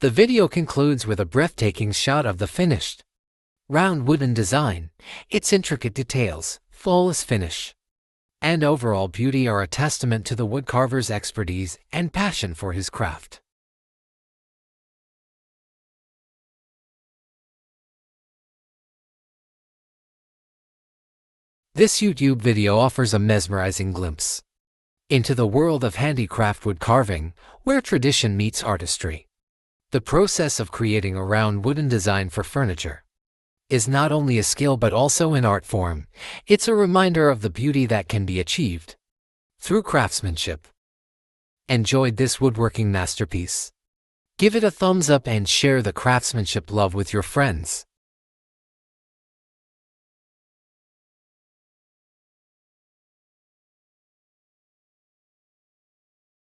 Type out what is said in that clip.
The video concludes with a breathtaking shot of the finished, round wooden design. Its intricate details, flawless finish, and overall beauty are a testament to the woodcarver's expertise and passion for his craft. This YouTube video offers a mesmerizing glimpse into the world of handicraft wood carving, where tradition meets artistry. The process of creating a round wooden design for furniture is not only a skill but also an art form. It's a reminder of the beauty that can be achieved through craftsmanship. Enjoyed this woodworking masterpiece? Give it a thumbs up and share the craftsmanship love with your friends.